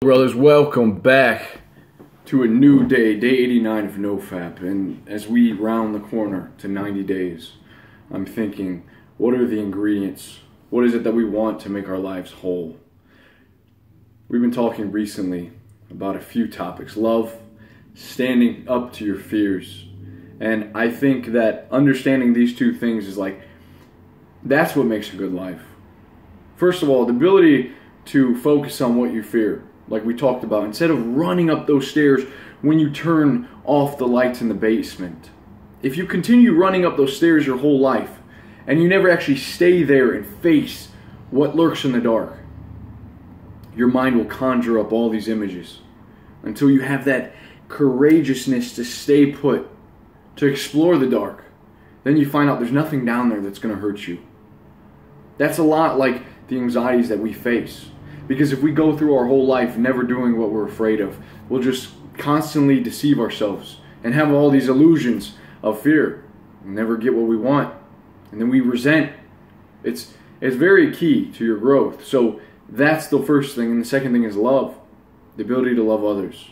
Brothers, welcome back to a new day 89 of NoFap, and as we round the corner to 90 days, I'm thinking, what are the ingredients? What is it that we want to make our lives whole? We've been talking recently about a few topics: love, standing up to your fears, and I think that understanding these two things is that's what makes a good life. First of all, the ability to focus on what you fear. Like we talked about, instead of running up those stairs when you turn off the lights in the basement. If you continue running up those stairs your whole life and you never actually stay there and face what lurks in the dark, your mind will conjure up all these images until you have that courageousness to stay put, to explore the dark. Then you find out there's nothing down there that's going to hurt you. That's a lot like the anxieties that we face. Because if we go through our whole life never doing what we're afraid of, we'll just constantly deceive ourselves and have all these illusions of fear and never get what we want. And then we resent. It's very key to your growth. So that's the first thing. And the second thing is love. The ability to love others.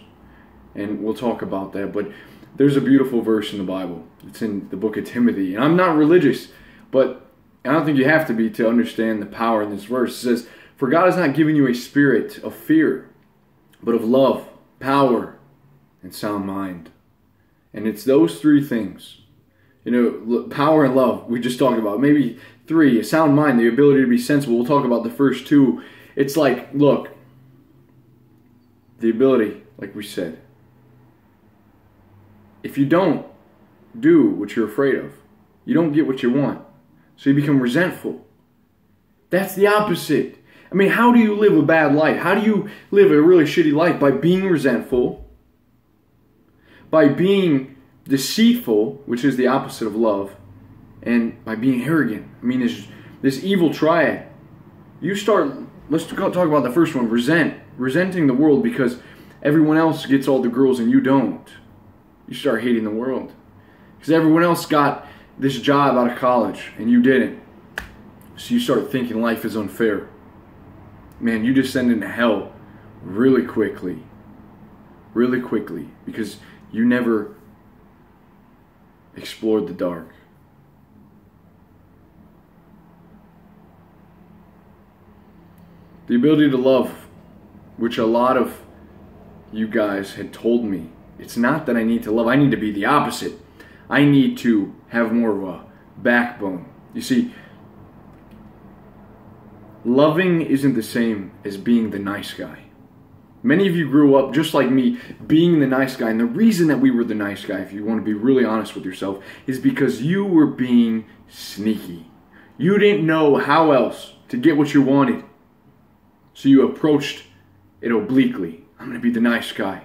And we'll talk about that. But there's a beautiful verse in the Bible. It's in the book of Timothy. And I'm not religious, but I don't think you have to be to understand the power in this verse. It says, "For God has not given you a spirit of fear, but of love, power, and sound mind." And it's those three things. Power and love, we just talked about. Maybe three, a sound mind, the ability to be sensible. We'll talk about the first two. It's look, the ability, like we said. If you don't do what you're afraid of, you don't get what you want. So you become resentful. That's the opposite. I mean, how do you live a bad life? How do you live a really shitty life? By being resentful, by being deceitful, which is the opposite of love, and by being arrogant. I mean, this evil triad. Let's talk about the first one, resenting the world because everyone else gets all the girls and you don't. You start hating the world because everyone else got this job out of college and you didn't. So you start thinking life is unfair. Man, you descend into hell really quickly because you never explored the dark. The ability to love, which a lot of you guys had told me, it's not that I need to love, I need to be the opposite. I need to have more of a backbone. You see, loving isn't the same as being the nice guy. Many of you grew up, just like me, being the nice guy. And the reason that we were the nice guy, if you want to be really honest with yourself, is because you were being sneaky. You didn't know how else to get what you wanted. So you approached it obliquely. I'm going to be the nice guy.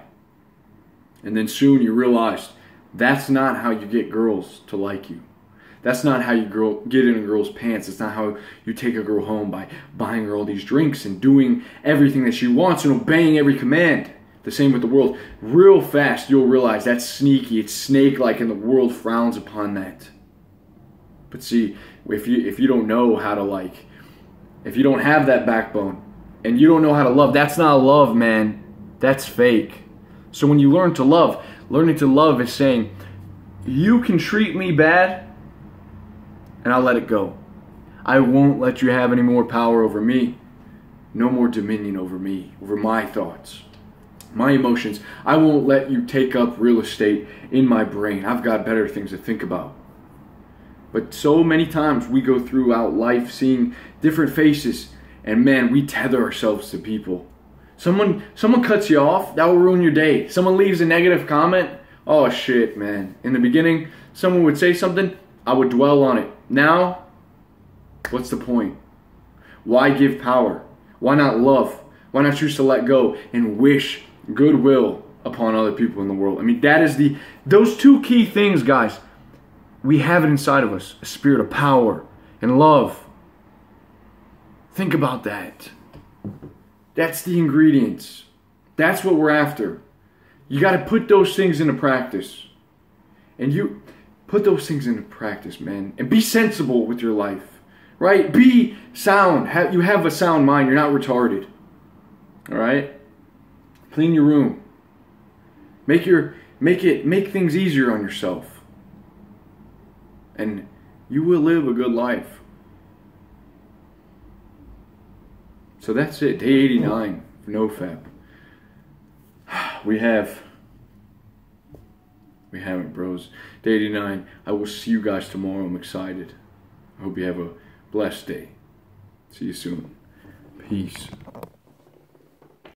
And then soon you realized that's not how you get girls to like you. That's not how you get in a girl's pants. It's not how you take a girl home, by buying her all these drinks and doing everything that she wants and obeying every command. The same with the world. Real fast you'll realize that's sneaky. It's snake-like and the world frowns upon that. But see, if you don't know how to if you don't have that backbone and you don't know how to love, that's not love, man. That's fake. So when you learn to love, learning to love is saying, you can treat me bad, and I'll let it go. I won't let you have any more power over me. No more dominion over me, over my thoughts, my emotions. I won't let you take up real estate in my brain. I've got better things to think about. But so many times we go throughout life seeing different faces, and man, we tether ourselves to people. Someone cuts you off, that will ruin your day. Someone leaves a negative comment, oh shit, man. In the beginning, someone would say something, I would dwell on it. Now, what's the point? Why give power? Why not love? Why not choose to let go and wish goodwill upon other people in the world? I mean, that is those two key things, guys. We have it inside of us, a spirit of power and love. Think about that. That's the ingredients. That's what we're after. You got to put those things into practice. And you put those things into practice, man. And be sensible with your life. Right? Be sound. You have a sound mind. You're not retarded. All right? Clean your room. Make things easier on yourself. And you will live a good life. So that's it. Day 89 for NoFap. We haven't, bros. Day 89. I will see you guys tomorrow. I'm excited. I hope you have a blessed day. See you soon. Peace.